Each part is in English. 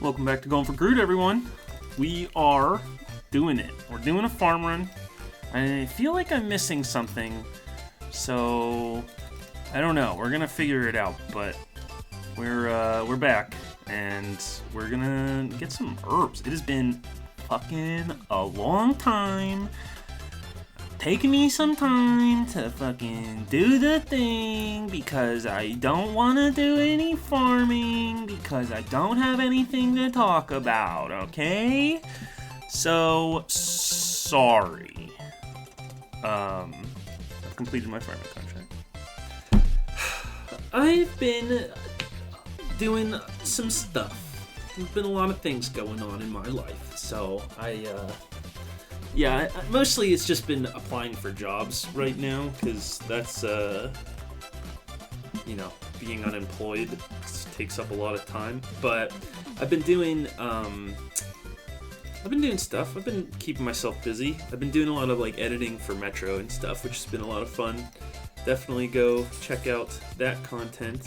Welcome back to Going for Groot, everyone. We are doing it. We're doing a farm run. I feel like I'm missing something, so I don't know. We're gonna figure it out, but we're back and we're gonna get some herbs. It has been fucking a long time. Taking me some time to fucking do the thing because I don't want to do any farming because I don't have anything to talk about, okay? So, sorry. I've completed my farming contract. I've been doing some stuff. There's been a lot of things going on in my life, so mostly it's just been applying for jobs right now, because that's, being unemployed takes up a lot of time. But I've been doing stuff. I've been keeping myself busy. I've been doing a lot of, editing for Metro and stuff, which has been a lot of fun. Definitely go check out that content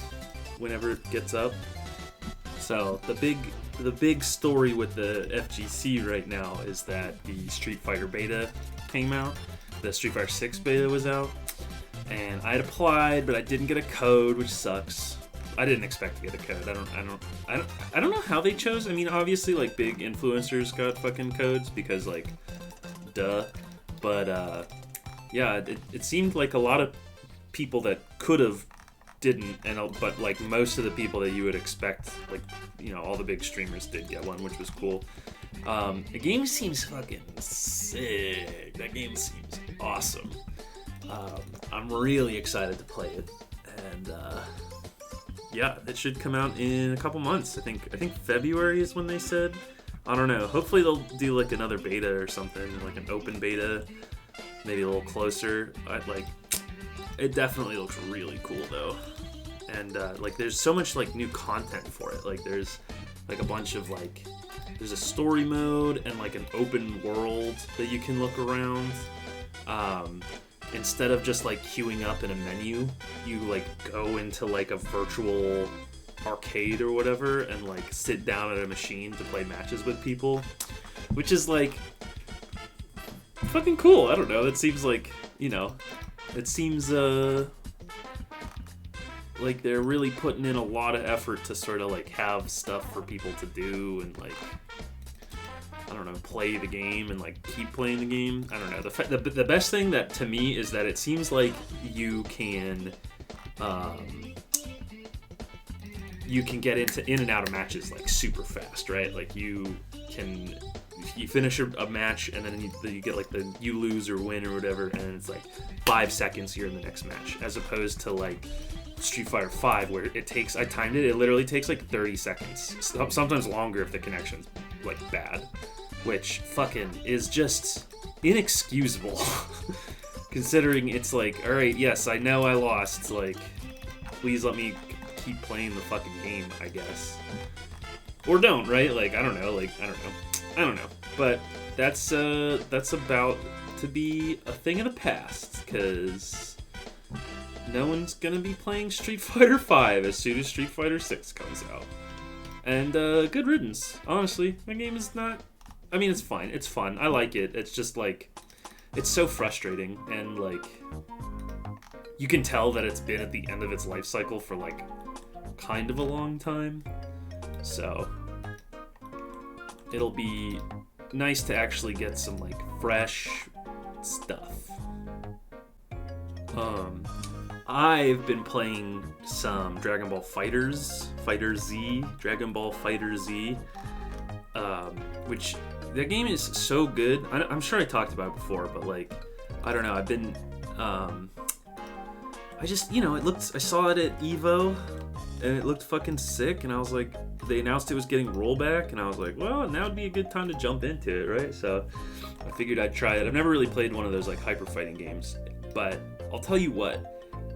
whenever it gets up. So, the big story with the FGC right now is that the Street Fighter beta came out. The Street Fighter 6 beta was out, and I had applied, but I didn't get a code, which sucks. I didn't expect to get a code. I don't know how they chose. I mean, obviously, big influencers got fucking codes because, duh. But it seemed like a lot of people that could have didn't, but most of the people that you would expect, all the big streamers did get one, which was cool. The game seems fucking sick. That game seems awesome. I'm really excited to play it, and it should come out in a couple months. I think February is when they said. I don't know. Hopefully they'll do another beta or something, an open beta, maybe a little closer. It definitely looks really cool though, and there's so much new content for it. There's a bunch of there's a story mode and an open world that you can look around. Instead of just queuing up in a menu, you go into a virtual arcade or whatever and sit down at a machine to play matches with people, which is fucking cool. I don't know. It seems it seems like they're really putting in a lot of effort to sort of have stuff for people to do and I don't know, play the game and keep playing the game. I don't know. The best thing that to me is that it seems like you can get in and out of matches super fast, right? You finish a match and then you get you lose or win or whatever, and it's 5 seconds you're in the next match, as opposed to Street Fighter 5 where I timed it literally takes 30 seconds, sometimes longer if the connection's bad, which fucking is just inexcusable considering it's alright, yes, I know I lost, please let me keep playing the fucking game, I guess, or don't, right? I don't know, but that's about to be a thing of the past, because no one's gonna be playing Street Fighter 5 as soon as Street Fighter 6 comes out. And good riddance. Honestly, that game is not. I mean, it's fine. It's fun. I like it. It's just it's so frustrating, and you can tell that it's been at the end of its life cycle for kind of a long time. So it'll be nice to actually get some drash stuff. I've been playing some Dragon Ball Dragon Ball Fighter Z, which that game is so good. I'm sure I talked about it before, but I don't know. I've been, I saw it at EVO, and it looked fucking sick, and I was they announced it was getting rollback, and I was well, now would be a good time to jump into it, right? So I figured I'd try it. I've never really played one of those hyper fighting games, but I'll tell you what,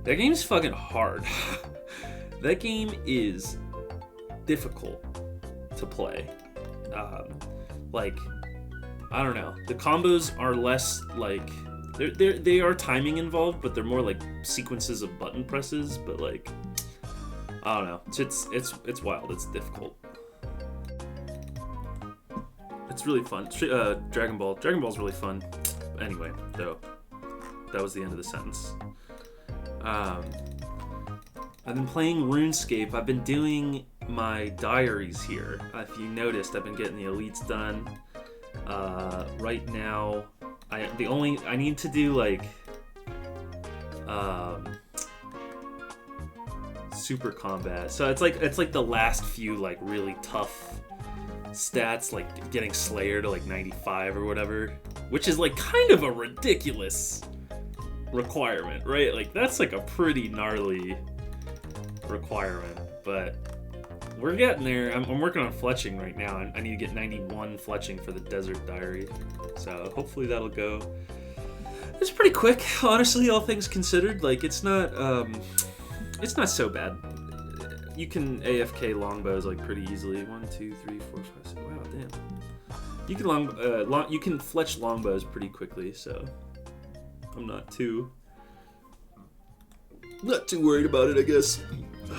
that game's fucking hard. That game is difficult to play. I don't know. The combos are less they are timing involved, but they're more sequences of button presses. But I don't know. It's wild. It's difficult. It's really fun. Dragon Ball's really fun. Anyway, though, that was the end of the sentence. I've been playing RuneScape. I've been doing my diaries here. If you noticed, I've been getting the elites done. Right now, I need to do like super combat. So it's like the last few like really tough stats, like getting Slayer to like 95 or whatever, which is like kind of a ridiculous requirement, right? Like that's like a pretty gnarly requirement, but we're getting there. I'm working on fletching right now. I need to get 91 fletching for the Desert Diary, so hopefully that'll go. It's pretty quick, honestly, all things considered. Like it's not so bad. You can AFK longbows like pretty easily. 1, 2, 3, 4, 5, 6. Wow, damn. You can you can fletch longbows pretty quickly, so I'm not too worried about it, I guess.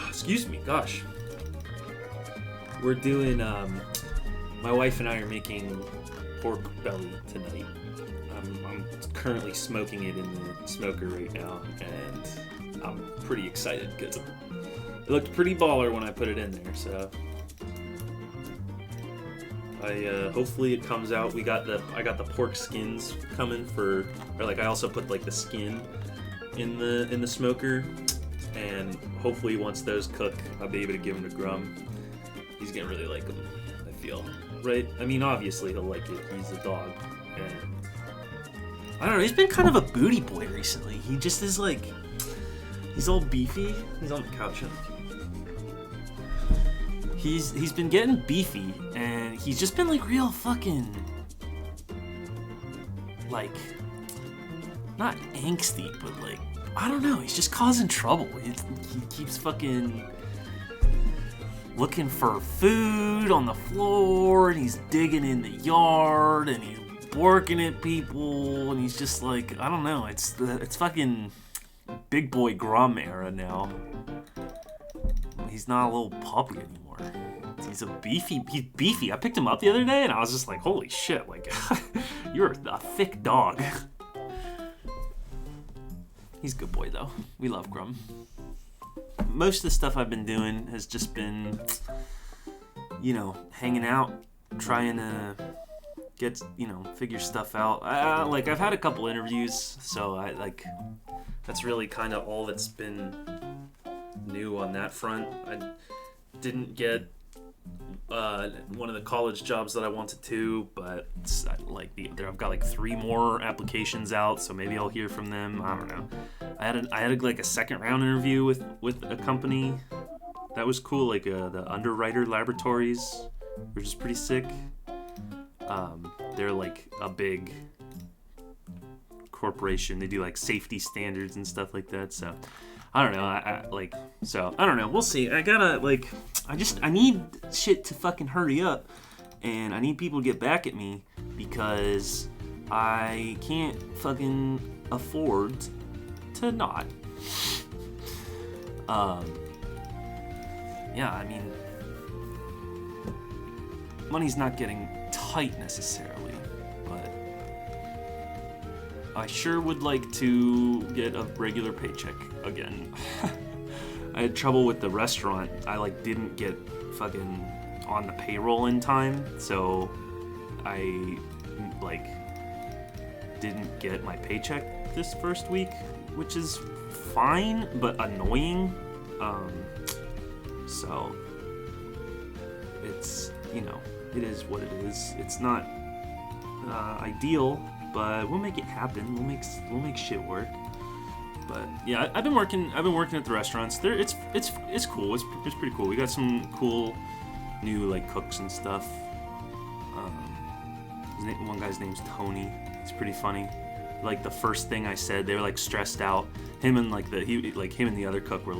Excuse me, gosh. We're doing my wife and I are making pork belly tonight. I'm currently smoking it in the smoker right now, and I'm pretty excited because it looked pretty baller when I put it in there. So hopefully it comes out. I got the pork skins coming I also put like the skin in the smoker, and hopefully once those cook, I'll be able to give them to Grum. He's gonna really like them, I feel. Right? I mean, obviously he'll like it. He's a dog, and I don't know. He's been kind of a booty boy recently. He just is like, he's all beefy. He's on the couch. He's been getting beefy, and he's just been like real fucking like not angsty, but like I don't know. He's just causing trouble. He keeps fucking looking for food on the floor, and he's digging in the yard, and he's barking at people, and he's just like, I don't know, it's fucking big boy Grum era now. He's not a little puppy anymore. He's beefy. I picked him up the other day, and I was just like, holy shit, like, you're a thick dog. He's a good boy, though. We love Grum. Most of the stuff I've been doing has just been, hanging out, trying to get, figure stuff out. I've had a couple interviews, so that's really kind of all that's been new on that front. I didn't get one of the college jobs that I wanted to, but I've got like 3 more applications out, so maybe I'll hear from them. I don't know. I had a second round interview with a company that was cool, like the Underwriter Laboratories, which is pretty sick. They're like a big corporation. They do like safety standards and stuff like that. So I don't know. I don't know. We'll see. I need shit to fucking hurry up, and I need people to get back at me because I can't fucking afford to not. Yeah, I mean, money's not getting tight necessarily, but I sure would like to get a regular paycheck again. I had trouble with the restaurant. I didn't get fucking on the payroll in time, so I didn't get my paycheck this first week, which is fine but annoying. So it's, it is what it is. It's not ideal, but we'll make it happen. We'll make shit work. But yeah, I've been working at the restaurants. It's cool. It's pretty cool. We got some cool new cooks and stuff. One guy's name's Tony. It's pretty funny. The first thing I said, they were stressed out. Him and him and the other cook were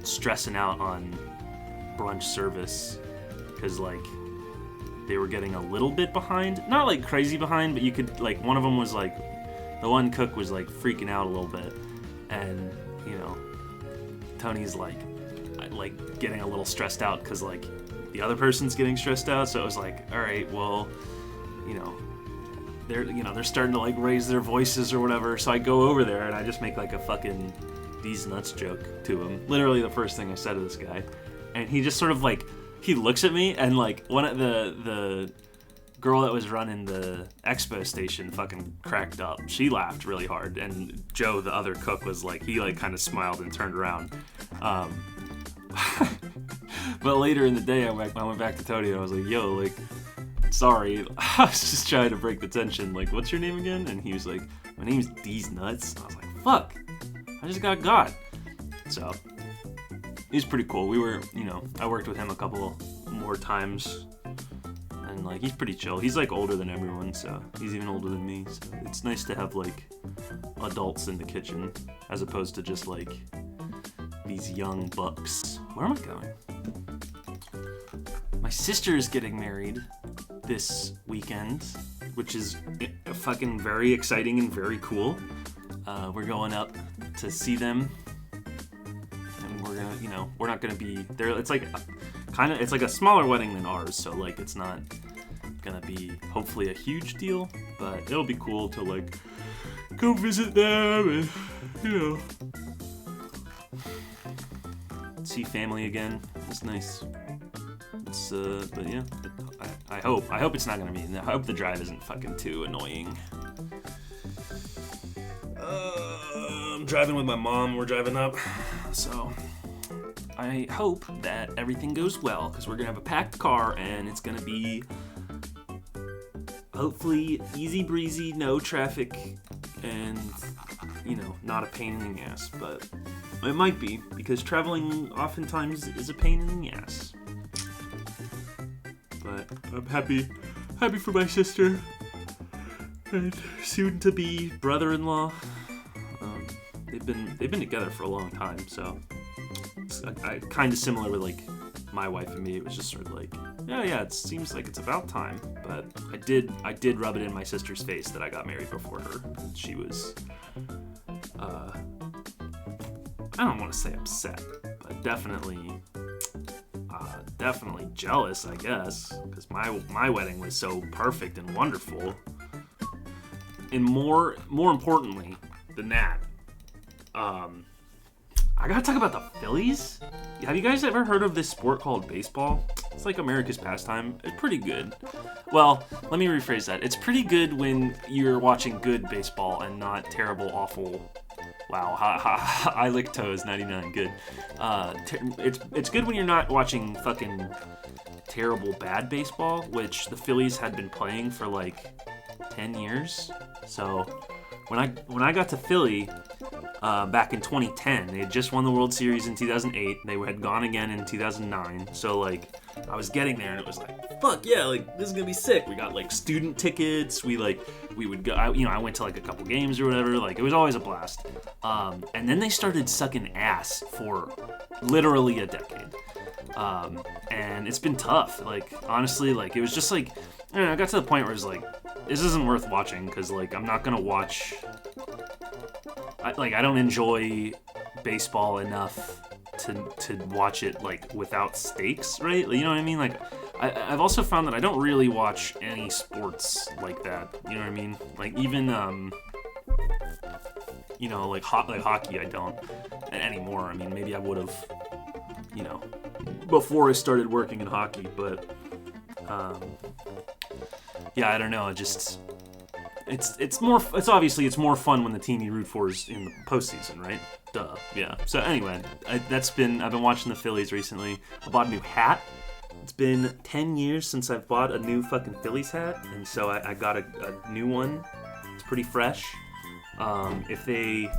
stressing out on brunch service because they were getting a little bit behind. Not crazy behind, but you could one of them was the one cook was freaking out a little bit, and Tony's getting a little stressed out because the other person's getting stressed out. So it was like, all right, well, they're starting to like raise their voices or whatever. So I go over there and I just make like a fucking these nuts joke to him. Literally the first thing I said to this guy, and he just sort of like he looks at me and like one of the girl that was running the expo station fucking cracked up. She laughed really hard, and Joe, the other cook, was like, he like kind of smiled and turned around. But later in the day, I went back to Tony and I was like, yo, like, sorry, I was just trying to break the tension. Like, what's your name again? And he was like, my name's D's Nuts. And I was like, fuck, I just got. So he's pretty cool. We were, I worked with him a couple more times. And like he's pretty chill. He's like older than everyone, so he's even older than me. So it's nice to have like adults in the kitchen as opposed to just like these young bucks. Where am I going? My sister is getting married this weekend, which is fucking very exciting and very cool. We're going up to see them, and we're gonna, we're not gonna be there. It's like it's like a smaller wedding than ours, so like it's not gonna be hopefully a huge deal, but it'll be cool to like go visit them and see family again. It's nice. It's but yeah, I hope it's not gonna be. I hope the drive isn't fucking too annoying. I'm driving with my mom. We're driving up, so I hope that everything goes well, because we're going to have a packed car, and it's going to be hopefully easy breezy, no traffic, and, not a pain in the ass. But it might be, because traveling oftentimes is a pain in the ass. But I'm happy for my sister and soon-to-be brother-in-law. They've been together for a long time, so I kind of similar with like my wife and me. It was just sort of like, yeah, it seems like it's about time. But I did rub it in my sister's face that I got married before her. She was, I don't want to say upset, but definitely jealous, I guess, because my wedding was so perfect and wonderful. And more importantly than that, I gotta talk about the Phillies. Have you guys ever heard of this sport called baseball? It's like America's pastime. It's pretty good. Well, let me rephrase that. It's pretty good when you're watching good baseball and not terrible, awful. Wow, I lick toes, 99, good. It's good when you're not watching fucking terrible, bad baseball, which the Phillies had been playing for like 10 years. So when I got to Philly back in 2010, they had just won the World Series in 2008. They had gone again in 2009. So like I was getting there and it was like, fuck yeah, like this is gonna be sick. We got like student tickets. We would go. I went to like a couple games or whatever. Like it was always a blast. And then they started sucking ass for literally a decade. And it's been tough. Like honestly, like it was just like I got to the point where it was like, this isn't worth watching because like I'm not gonna watch. I don't enjoy baseball enough to watch it like without stakes, right? You know what I mean? Like I've also found that I don't really watch any sports like that. You know what I mean? Like even like hockey, I don't anymore. I mean, maybe I would have, before I started working in hockey, but yeah, I don't know. It's more fun when the team you root for is in the postseason, right? Duh. Yeah. So anyway, I've been watching the Phillies recently. I bought a new hat. It's been 10 years since I've bought a new fucking Phillies hat, and so I got a new one. It's pretty fresh. If they,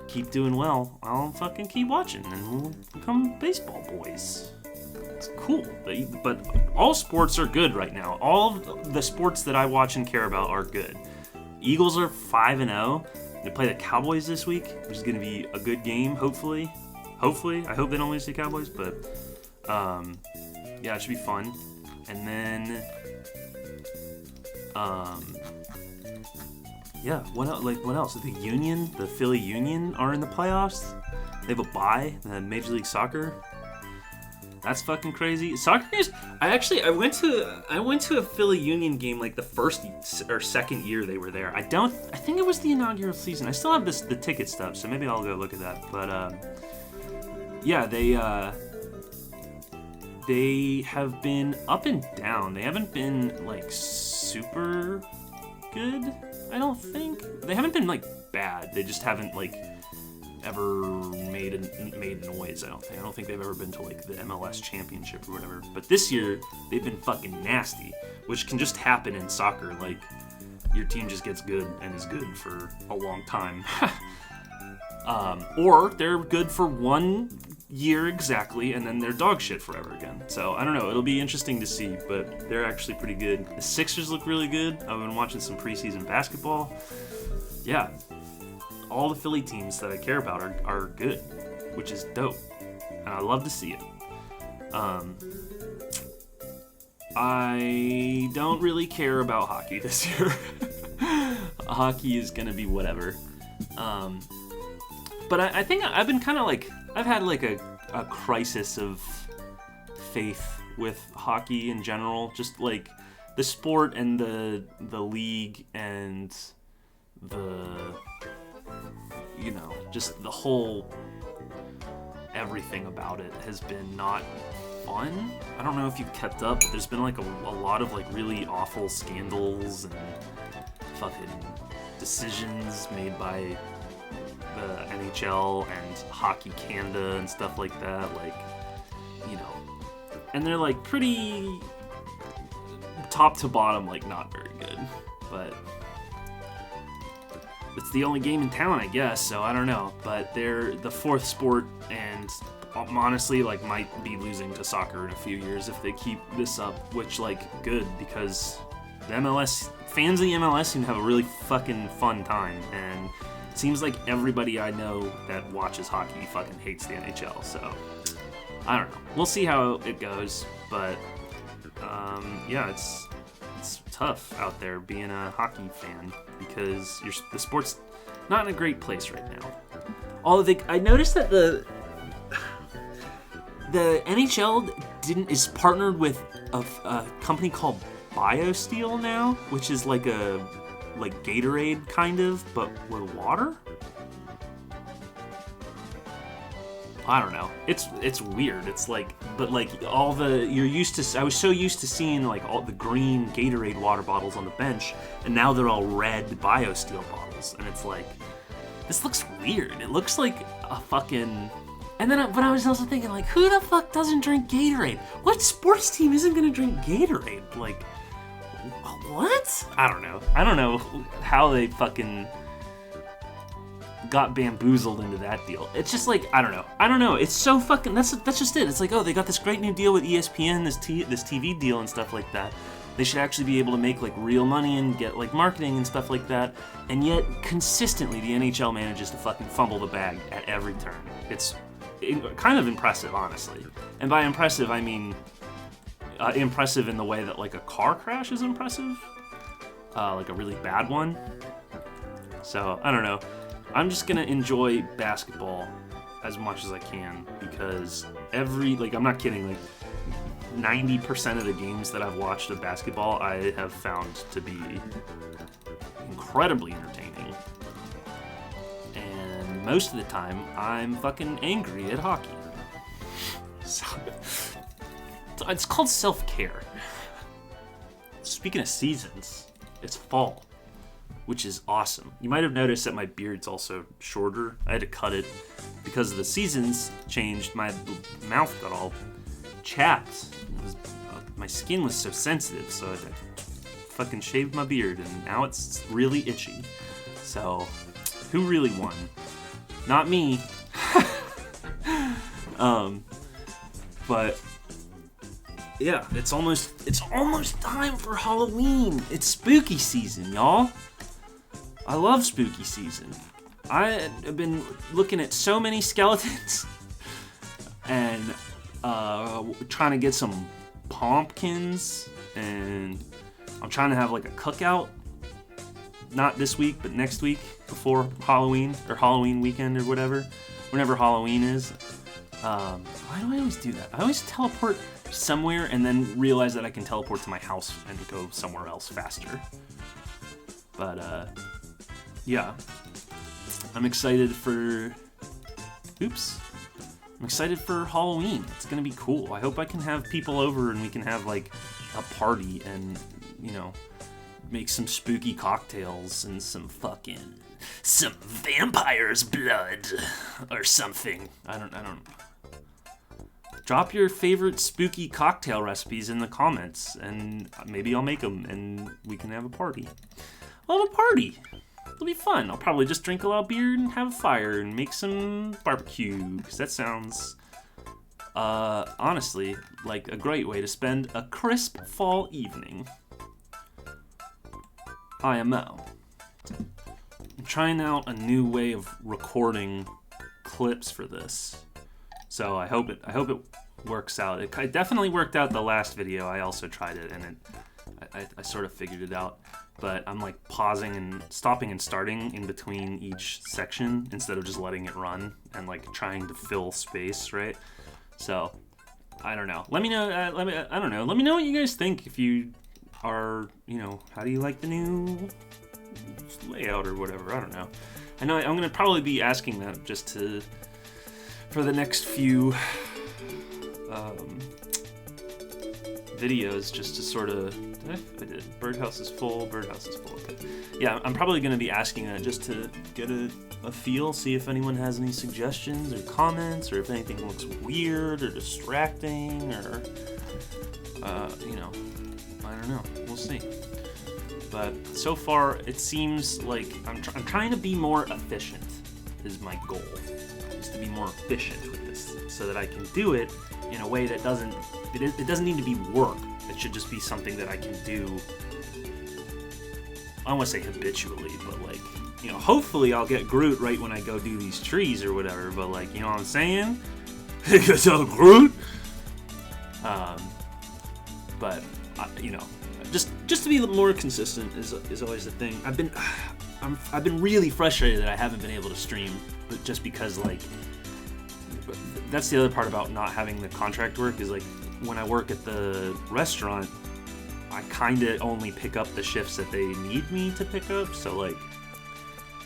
keep doing well, I'll fucking keep watching, and we'll become baseball boys. It's cool, but all sports are good right now. All of the sports that I watch and care about are good. Eagles are 5-0. They play the Cowboys this week, which is going to be a good game, hopefully. I hope they don't lose to the Cowboys, but yeah, it should be fun. And then yeah, what else? The Philly Union are in the playoffs. They have a bye, Major League Soccer. That's fucking crazy. Soccer games. I went to a Philly Union game like the first or second year they were there. I think it was the inaugural season. I still have the ticket stub, so maybe I'll go look at that. But yeah, they have been up and down. They haven't been like super good. I don't think they haven't been like bad. They just haven't like ever made noise. I don't think they've ever been to like the MLS championship or whatever. But this year they've been fucking nasty, which can just happen in soccer. Like your team just gets good and is good for a long time, or they're good for 1 year exactly, and then they're dog shit forever again. So I don't know. It'll be interesting to see, but they're actually pretty good. The Sixers look really good. I've been watching some preseason basketball. Yeah. All the Philly teams that I care about are good, which is dope, and I love to see it. I don't really care about hockey this year. Hockey is gonna be whatever. But I think I've been kind of like, I've had like a crisis of faith with hockey in general, just like the sport and the league and the, you know, just the whole everything about it has been not fun. I don't know if you've kept up, but there's been like a lot of like really awful scandals and fucking decisions made by the NHL and Hockey Canada and stuff like that, like, you know, and they're like pretty top to bottom, like not very good, but it's the only game in town, I guess, so I don't know. But they're the fourth sport, and honestly, like, might be losing to soccer in a few years if they keep this up, which, like, good, because the MLS, fans of the MLS seem to have a really fucking fun time, and it seems like everybody I know that watches hockey fucking hates the NHL, so I don't know. We'll see how it goes, but, yeah, it's tough out there being a hockey fan because the sport's not in a great place right now. Although I noticed that the NHL is partnered with a company called BioSteel now, which is like Gatorade kind of, but with water. I don't know. It's weird. It's like, but like I was so used to seeing like all the green Gatorade water bottles on the bench, and now they're all red BioSteel bottles, and it's like, this looks weird. It looks like a fucking. And then, but I was also thinking, like, who the fuck doesn't drink Gatorade? What sports team isn't gonna drink Gatorade? Like, what? I don't know. I don't know how they fucking got bamboozled into that deal. It's just like, I don't know. It's so fucking, that's just it. It's like, oh, they got this great new deal with ESPN, this TV deal and stuff like that. They should actually be able to make like real money and get like marketing and stuff like that. And yet, consistently, the NHL manages to fucking fumble the bag at every turn. It's kind of impressive, honestly. And by impressive, I mean impressive in the way that like a car crash is impressive, like a really bad one. So I don't know. I'm just gonna enjoy basketball as much as I can because I'm not kidding, like 90% of the games that I've watched of basketball I have found to be incredibly entertaining. And most of the time I'm fucking angry at hockey. So, it's called self-care. Speaking of seasons, it's fall, which is awesome. You might have noticed that my beard's also shorter. I had to cut it because the seasons changed. My mouth got all chapped. My skin was so sensitive, so I fucking shaved my beard, and now it's really itchy. So, who really won? Not me. But yeah, it's almost time for Halloween. It's spooky season, y'all. I love spooky season. I have been looking at so many skeletons and trying to get some pumpkins, and I'm trying to have like a cookout. Not this week, but next week before Halloween or Halloween weekend or whatever, whenever Halloween is. Why do I always do that? I always teleport somewhere and then realize that I can teleport to my house and go somewhere else faster. But, yeah. I'm excited for... Oops. I'm excited for Halloween. It's gonna be cool. I hope I can have people over and we can have, like, a party and, you know, make some spooky cocktails and some vampire's blood or something. I don't Drop your favorite spooky cocktail recipes in the comments, and maybe I'll make them, and we can have a party. We'll have a party. It'll be fun. I'll probably just drink a lot of beer and have a fire and make some barbecue, because that sounds, honestly, like a great way to spend a crisp fall evening. Hi, I'm Mo. I'm trying out a new way of recording clips for this. So I hope it works out. It definitely worked out the last video. I also tried it, and I sort of figured it out. But I'm like pausing and stopping and starting in between each section instead of just letting it run and like trying to fill space, right? So I don't know. Let me know. I don't know. Let me know what you guys think. If you are, you know, how do you like the new layout or whatever? I don't know. I know I'm gonna probably be asking that just for the next few videos, just to sort of, I did. Birdhouse is full, okay. Yeah, I'm probably going to be asking that just to get a feel, see if anyone has any suggestions or comments, or if anything looks weird or distracting, or, you know, I don't know, we'll see. But so far, it seems like I'm trying to be more efficient, is my goal. To be more efficient with this, so that I can do it in a way that it doesn't need to be work. It should just be something that I can do, I don't want to say habitually, but like, you know, hopefully I'll get Groot right when I go do these trees or whatever, but like, you know what I'm saying? So Groot? But, you know, just to be more consistent is always the thing. I've been really frustrated that I haven't been able to stream, but just because, like, that's the other part about not having the contract work, is like when I work at the restaurant, I kind of only pick up the shifts that they need me to pick up. So like,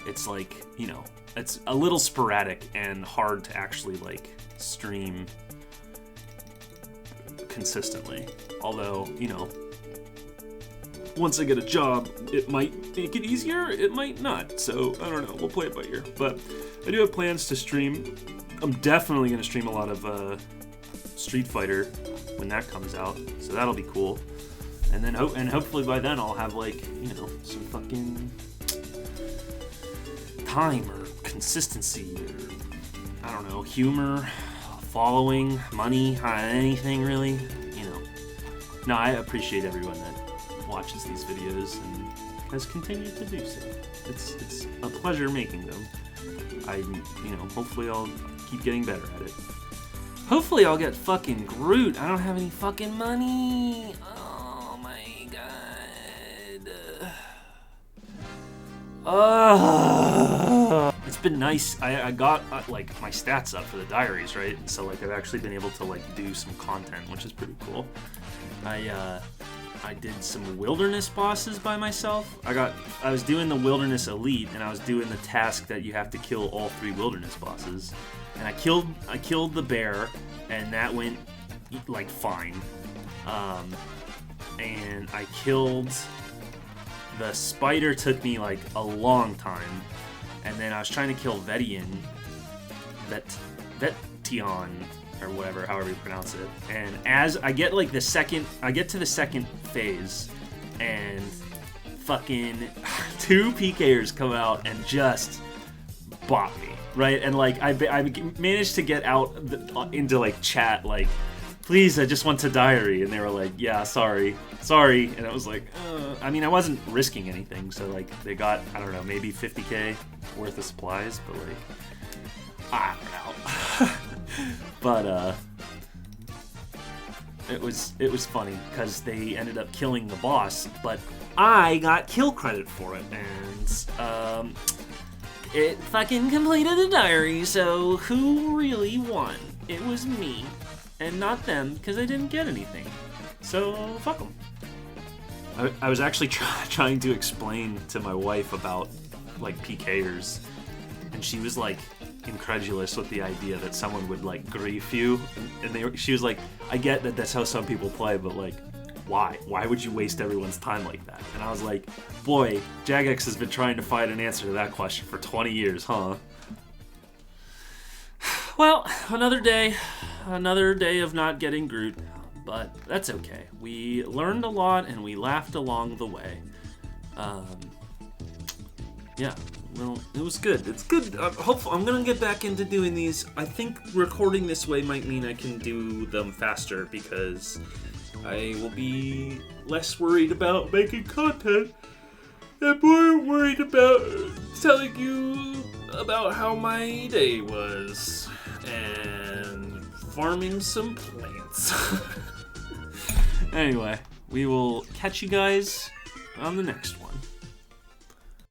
it's like, you know, it's a little sporadic and hard to actually like stream consistently. Although, you know, once I get a job, it might make it easier, it might not. So I don't know, we'll play it by ear. But I do have plans to stream. I'm definitely going to stream a lot of Street Fighter when that comes out, so that'll be cool. And then hopefully by then I'll have, like, you know, some fucking time or consistency or, I don't know, humor, following, money, anything really, you know. No, I appreciate everyone that watches these videos and has continued to do so. It's a pleasure making them. You know, hopefully I'll keep getting better at it. Hopefully I'll get fucking Groot. I don't have any fucking money. Oh my god. It's been nice. I got like my stats up for the diaries, right? So like I've actually been able to like do some content, which is pretty cool. I did some wilderness bosses by myself. I was doing the wilderness elite, and I was doing the task that you have to kill all 3 wilderness bosses. And I killed the bear, and that went like fine. And I killed the spider, took me like a long time. And then I was trying to kill Vetion, or whatever, however you pronounce it. And as I get like I get to the second phase, and fucking 2 PKers come out and just bop me, right? And like I managed to get out into like chat, like, please, I just want to diary, and they were like, yeah, sorry, and I was like, I mean, I wasn't risking anything, so like they got, I don't know, maybe 50k worth of supplies, but like, I don't know. But it was funny because they ended up killing the boss, but I got kill credit for it, and it fucking completed the diary. So who really won? it was me and not them because they didn't get anything. So fuck them. I was actually trying to explain to my wife about like PKers, and she was like incredulous with the idea that someone would like grief you, and she was like, I get that that's how some people play, but like, why would you waste everyone's time like that? And I was like, boy, Jagex has been trying to find an answer to that question for 20 years, huh? Well, another day of not getting Groot, but that's okay. We learned a lot and we laughed along the way. Yeah, well, It was good. It's good. Hopefully, I'm gonna get back into doing these. I think recording this way might mean I can do them faster because I will be less worried about making content and more worried about telling you about how my day was and farming some plants. Anyway, we will catch you guys on the next one.